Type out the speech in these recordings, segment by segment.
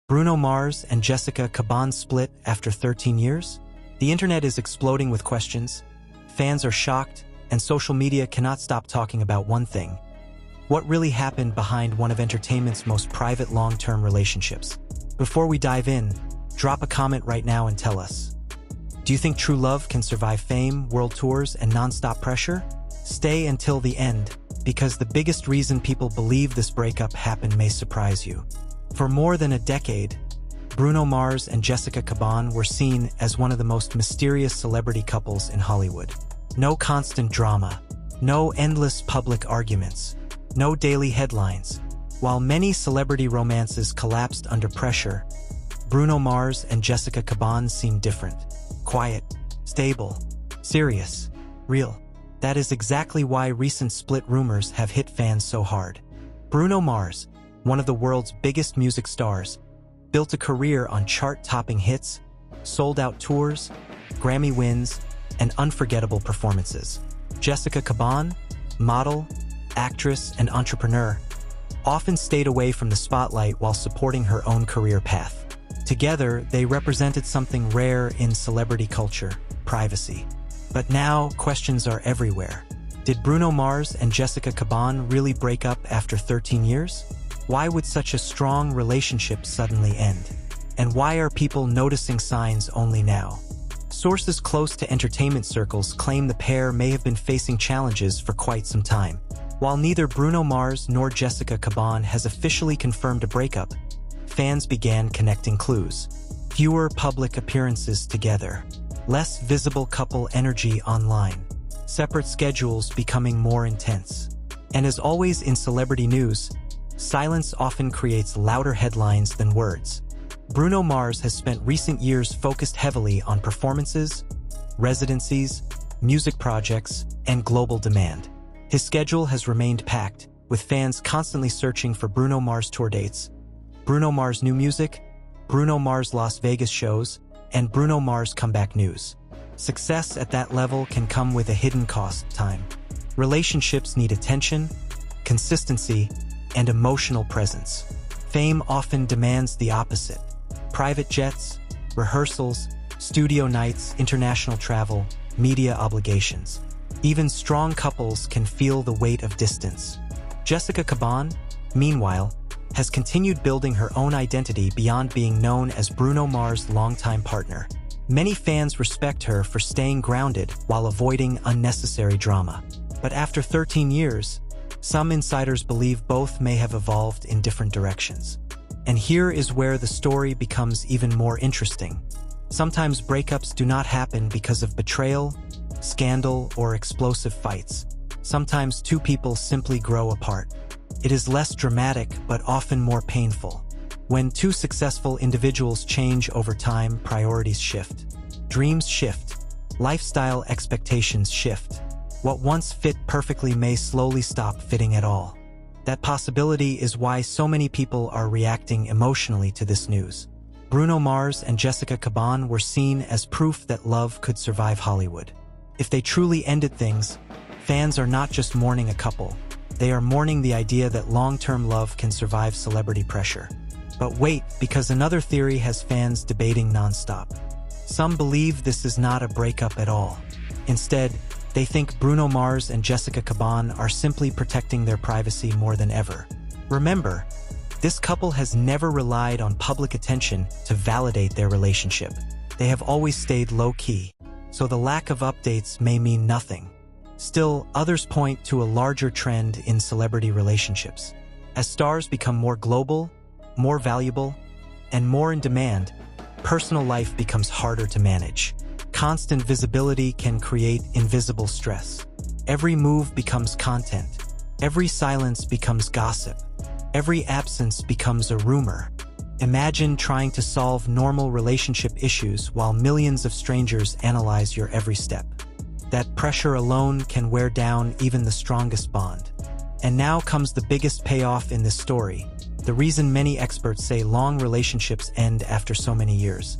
Bruno Mars and Jessica Caban split after 13 years? The internet is exploding with questions, fans are shocked, and social media cannot stop talking about one thing. What really happened behind one of entertainment's most private long-term relationships? Before we dive in, drop a comment right now and tell us. Do you think true love can survive fame, world tours, and non-stop pressure? Stay until the end, because the biggest reason people believe this breakup happened may surprise you. For more than a decade, Bruno Mars and Jessica Caban were seen as one of the most mysterious celebrity couples in Hollywood. No constant drama, no endless public arguments, no daily headlines. While many celebrity romances collapsed under pressure, Bruno Mars and Jessica Caban seemed different. Quiet, stable, serious, real. That is exactly why recent split rumors have hit fans so hard. Bruno Mars, one of the world's biggest music stars, built a career on chart-topping hits, sold-out tours, Grammy wins, and unforgettable performances. Jessica Caban, model, actress, and entrepreneur, often stayed away from the spotlight while supporting her own career path. Together, they represented something rare in celebrity culture: privacy. But now, questions are everywhere. Did Bruno Mars and Jessica Caban really break up after 13 years? Why would such a strong relationship suddenly end? And why are people noticing signs only now? Sources close to entertainment circles claim the pair may have been facing challenges for quite some time. While neither Bruno Mars nor Jessica Caban has officially confirmed a breakup, fans began connecting clues. Fewer public appearances together, less visible couple energy online, separate schedules becoming more intense. And as always in celebrity news, silence often creates louder headlines than words. Bruno Mars has spent recent years focused heavily on performances, residencies, music projects, and global demand. His schedule has remained packed, with fans constantly searching for Bruno Mars tour dates, Bruno Mars new music, Bruno Mars Las Vegas shows, and Bruno Mars comeback news. Success at that level can come with a hidden cost: time. Relationships need attention, consistency, and emotional presence. Fame often demands the opposite: private jets, rehearsals, studio nights, international travel, media obligations. Even strong couples can feel the weight of distance. Jessica Caban, meanwhile, has continued building her own identity beyond being known as Bruno Mars' longtime partner. Many fans respect her for staying grounded while avoiding unnecessary drama. But after 13 years, some insiders believe both may have evolved in different directions. And here is where the story becomes even more interesting. Sometimes breakups do not happen because of betrayal, scandal, or explosive fights. Sometimes two people simply grow apart. It is less dramatic, but often more painful. When two successful individuals change over time, priorities shift. Dreams shift. Lifestyle expectations shift. What once fit perfectly may slowly stop fitting at all. That possibility is why so many people are reacting emotionally to this news. Bruno Mars and Jessica Caban were seen as proof that love could survive Hollywood. If they truly ended things, fans are not just mourning a couple. They are mourning the idea that long-term love can survive celebrity pressure. But wait, because another theory has fans debating nonstop. Some believe this is not a breakup at all. Instead, they think Bruno Mars and Jessica Caban are simply protecting their privacy more than ever. Remember, this couple has never relied on public attention to validate their relationship. They have always stayed low-key, so the lack of updates may mean nothing. Still, others point to a larger trend in celebrity relationships. As stars become more global, more valuable, and more in demand, personal life becomes harder to manage. Constant visibility can create invisible stress. Every move becomes content. Every silence becomes gossip. Every absence becomes a rumor. Imagine trying to solve normal relationship issues while millions of strangers analyze your every step. That pressure alone can wear down even the strongest bond. And now comes the biggest payoff in this story, the reason many experts say long relationships end after so many years.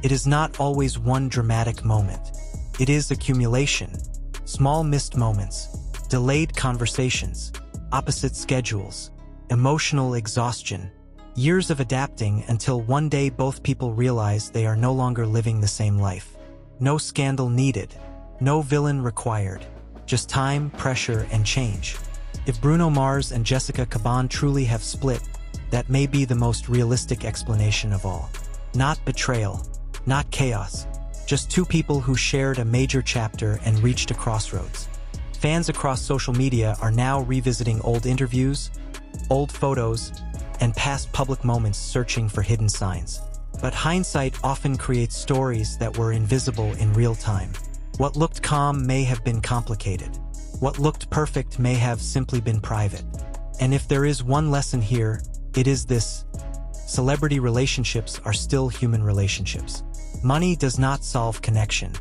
It is not always one dramatic moment. It is accumulation, small missed moments, delayed conversations, opposite schedules, emotional exhaustion, Years of adapting until one day both people realize they are no longer living the same life. No scandal needed. No villain required. Just time, pressure, and change. If Bruno Mars and Jessica Caban truly have split, that may be the most realistic explanation of all. Not betrayal. Not chaos. Just two people who shared a major chapter and reached a crossroads. Fans across social media are now revisiting old interviews, old photos, and past public moments searching for hidden signs. But hindsight often creates stories that were invisible in real time. What looked calm may have been complicated. What looked perfect may have simply been private. And if there is one lesson here, it is this: celebrity relationships are still human relationships. Money does not solve connection.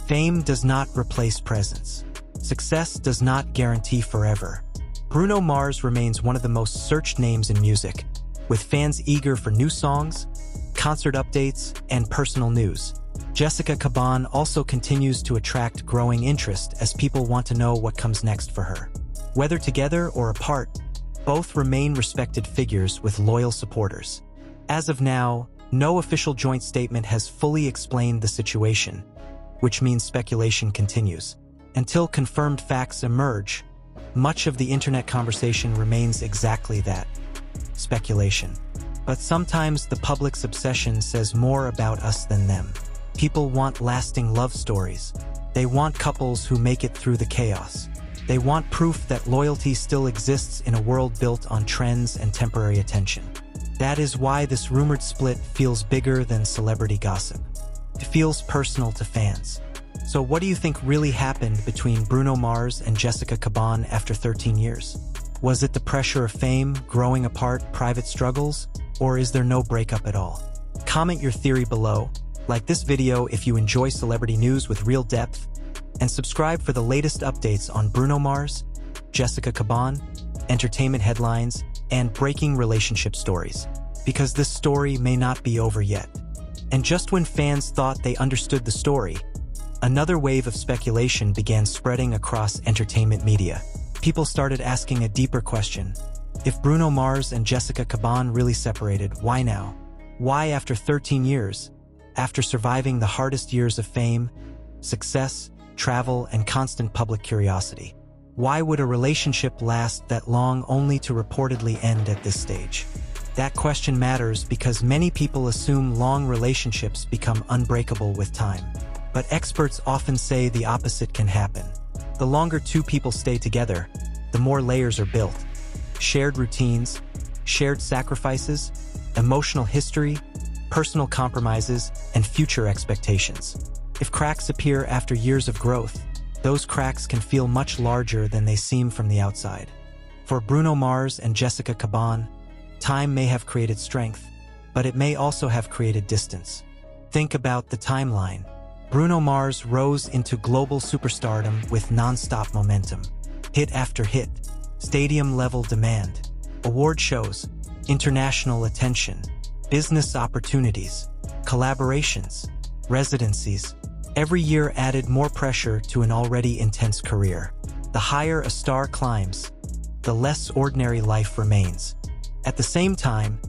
Fame does not replace presence. Success does not guarantee forever. Bruno Mars remains one of the most searched names in music, with fans eager for new songs, concert updates, and personal news. Jessica Caban also continues to attract growing interest as people want to know what comes next for her. Whether together or apart, both remain respected figures with loyal supporters. As of now, no official joint statement has fully explained the situation, which means speculation continues. Until confirmed facts emerge, much of the internet conversation remains exactly that: speculation. But sometimes the public's obsession says more about us than them. People want lasting love stories. They want couples who make it through the chaos. They want proof that loyalty still exists in a world built on trends and temporary attention. That is why this rumored split feels bigger than celebrity gossip. It feels personal to fans. So what do you think really happened between Bruno Mars and Jessica Caban after 13 years? Was it the pressure of fame, growing apart, private struggles, or is there no breakup at all? Comment your theory below, like this video if you enjoy celebrity news with real depth, and subscribe for the latest updates on Bruno Mars, Jessica Caban, entertainment headlines, and breaking relationship stories, because this story may not be over yet. And just when fans thought they understood the story, another wave of speculation began spreading across entertainment media. People started asking a deeper question. If Bruno Mars and Jessica Caban really separated, why now? Why after 13 years? After surviving the hardest years of fame, success, travel, and constant public curiosity? Why would a relationship last that long only to reportedly end at this stage? That question matters because many people assume long relationships become unbreakable with time. But experts often say the opposite can happen. The longer two people stay together, the more layers are built. Shared routines, shared sacrifices, emotional history, personal compromises, and future expectations. If cracks appear after years of growth, those cracks can feel much larger than they seem from the outside. For Bruno Mars and Jessica Caban, time may have created strength, but it may also have created distance. Think about the timeline. Bruno Mars rose into global superstardom with non-stop momentum. Hit after hit, stadium-level demand, award shows, international attention, business opportunities, collaborations, residencies. Every year added more pressure to an already intense career. The higher a star climbs, the less ordinary life remains. At the same time,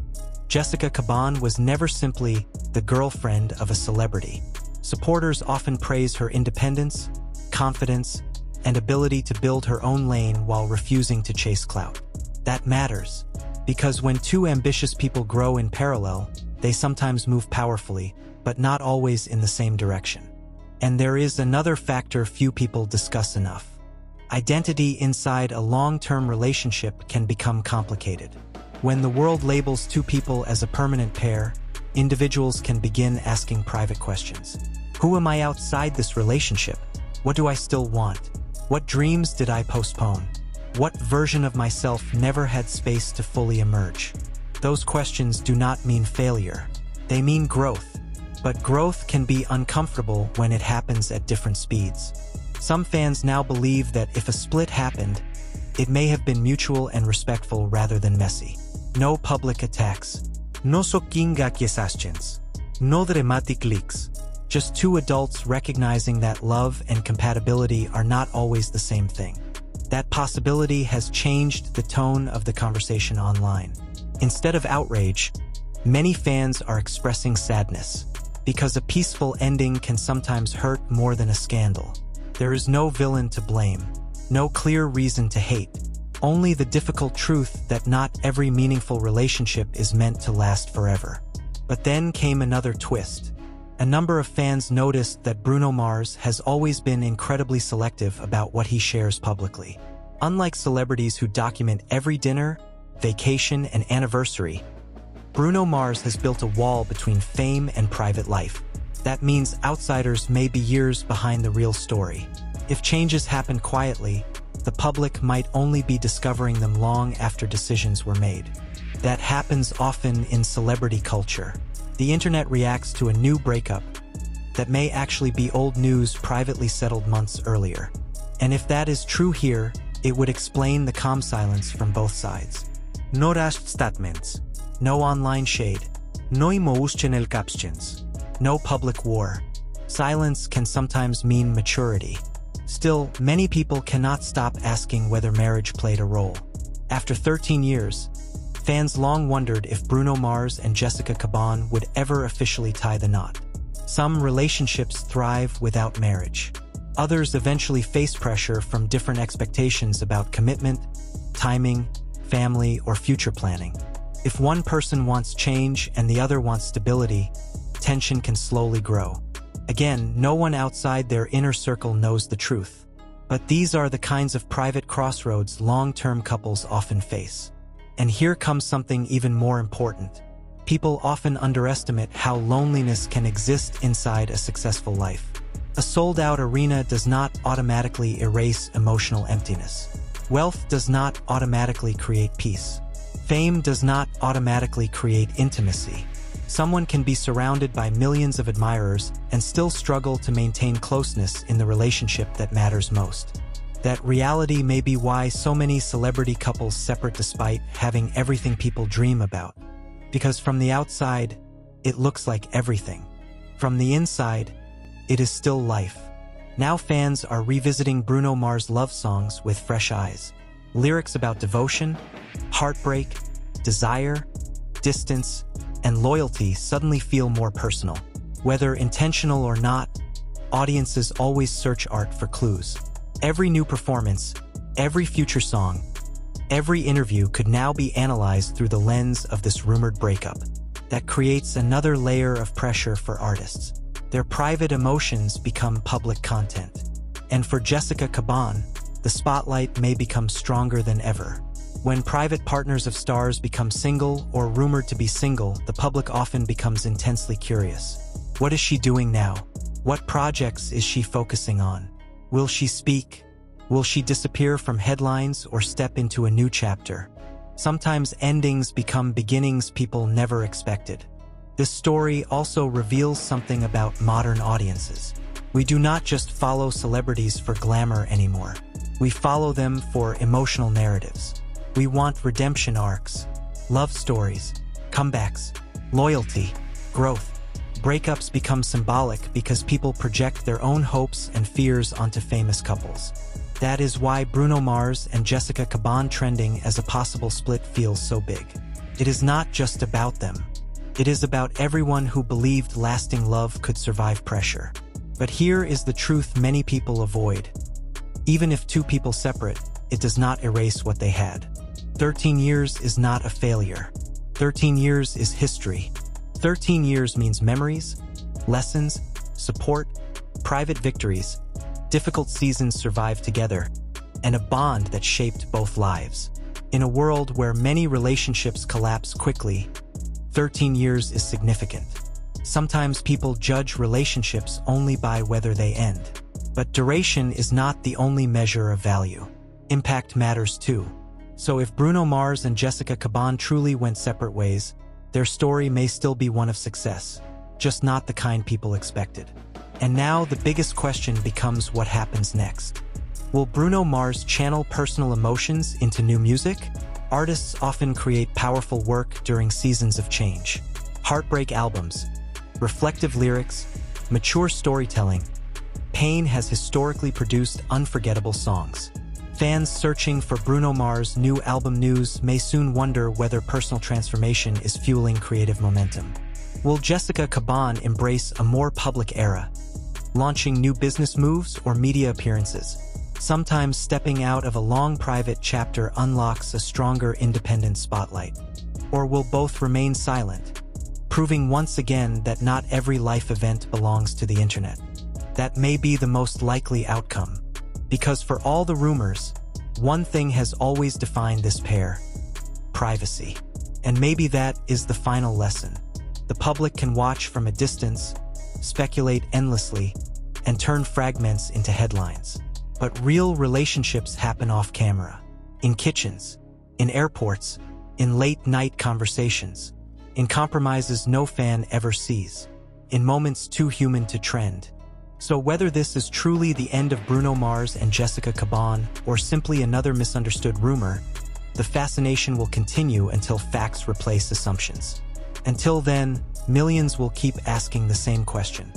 Jessica Caban was never simply the girlfriend of a celebrity. Supporters often praise her independence, confidence, and ability to build her own lane while refusing to chase clout. That matters, because when two ambitious people grow in parallel, they sometimes move powerfully, but not always in the same direction. And there is another factor few people discuss enough. Identity inside a long-term relationship can become complicated. When the world labels two people as a permanent pair, individuals can begin asking private questions. Who am I outside this relationship? What do I still want? What dreams did I postpone? What version of myself never had space to fully emerge? Those questions do not mean failure. They mean growth. But growth can be uncomfortable when it happens at different speeds. Some fans now believe that if a split happened, it may have been mutual and respectful rather than messy. No public attacks. No sokinga kiesaschens. No dramatic leaks. Just two adults recognizing that love and compatibility are not always the same thing. That possibility has changed the tone of the conversation online. Instead of outrage, many fans are expressing sadness, because a peaceful ending can sometimes hurt more than a scandal. There is no villain to blame, no clear reason to hate, only the difficult truth that not every meaningful relationship is meant to last forever. But then came another twist. A number of fans noticed that Bruno Mars has always been incredibly selective about what he shares publicly. Unlike celebrities who document every dinner, vacation, and anniversary, Bruno Mars has built a wall between fame and private life. That means outsiders may be years behind the real story. If changes happen quietly, the public might only be discovering them long after decisions were made. That happens often in celebrity culture. The internet reacts to a new breakup that may actually be old news privately settled months earlier. And if that is true here, it would explain the calm silence from both sides. No rushed statements, no online shade, no emotional captions, no public war. Silence can sometimes mean maturity. Still, many people cannot stop asking whether marriage played a role. After 13 years, fans long wondered if Bruno Mars and Jessica Caban would ever officially tie the knot. Some relationships thrive without marriage. Others eventually face pressure from different expectations about commitment, timing, family, or future planning. If one person wants change and the other wants stability, tension can slowly grow. Again, no one outside their inner circle knows the truth. But these are the kinds of private crossroads long-term couples often face. And here comes something even more important. People often underestimate how loneliness can exist inside a successful life. A sold-out arena does not automatically erase emotional emptiness. Wealth does not automatically create peace. Fame does not automatically create intimacy. Someone can be surrounded by millions of admirers and still struggle to maintain closeness in the relationship that matters most. That reality may be why so many celebrity couples separate despite having everything people dream about. Because from the outside, it looks like everything. From the inside, it is still life. Now fans are revisiting Bruno Mars' love songs with fresh eyes. Lyrics about devotion, heartbreak, desire, distance, and loyalty suddenly feel more personal. Whether intentional or not, audiences always search art for clues. Every new performance, every future song, every interview could now be analyzed through the lens of this rumored breakup. That creates another layer of pressure for artists. Their private emotions become public content. And for Jessica Caban, the spotlight may become stronger than ever. When private partners of stars become single or rumored to be single, the public often becomes intensely curious. What is she doing now? What projects is she focusing on? Will she speak? Will she disappear from headlines or step into a new chapter? Sometimes endings become beginnings people never expected. This story also reveals something about modern audiences. We do not just follow celebrities for glamour anymore. We follow them for emotional narratives. We want redemption arcs, love stories, comebacks, loyalty, growth. Breakups become symbolic because people project their own hopes and fears onto famous couples. That is why Bruno Mars and Jessica Caban trending as a possible split feels so big. It is not just about them. It is about everyone who believed lasting love could survive pressure. But here is the truth many people avoid. Even if two people separate, it does not erase what they had. 13 years is not a failure. 13 years is history. 13 years means memories, lessons, support, private victories, difficult seasons survived together, and a bond that shaped both lives. In a world where many relationships collapse quickly, 13 years is significant. Sometimes people judge relationships only by whether they end. But duration is not the only measure of value. Impact matters too. So if Bruno Mars and Jessica Caban truly went separate ways, their story may still be one of success, just not the kind people expected. And now the biggest question becomes what happens next. Will Bruno Mars channel personal emotions into new music? Artists often create powerful work during seasons of change. Heartbreak albums, reflective lyrics, mature storytelling. Pain has historically produced unforgettable songs. Fans searching for Bruno Mars' new album news may soon wonder whether personal transformation is fueling creative momentum. Will Jessica Caban embrace a more public era, launching new business moves or media appearances? Sometimes stepping out of a long private chapter unlocks a stronger independent spotlight. Or will both remain silent, proving once again that not every life event belongs to the internet? That may be the most likely outcome. Because for all the rumors, one thing has always defined this pair: privacy. And maybe that is the final lesson. The public can watch from a distance, speculate endlessly, and turn fragments into headlines. But real relationships happen off camera. In kitchens, in airports, in late-night conversations, in compromises no fan ever sees, in moments too human to trend. So whether this is truly the end of Bruno Mars and Jessica Caban, or simply another misunderstood rumor, the fascination will continue until facts replace assumptions. Until then, millions will keep asking the same question: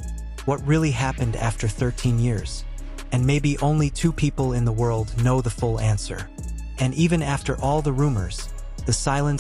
what really happened after 13 years? And maybe only 2 people in the world know the full answer. And even after all the rumors, the silence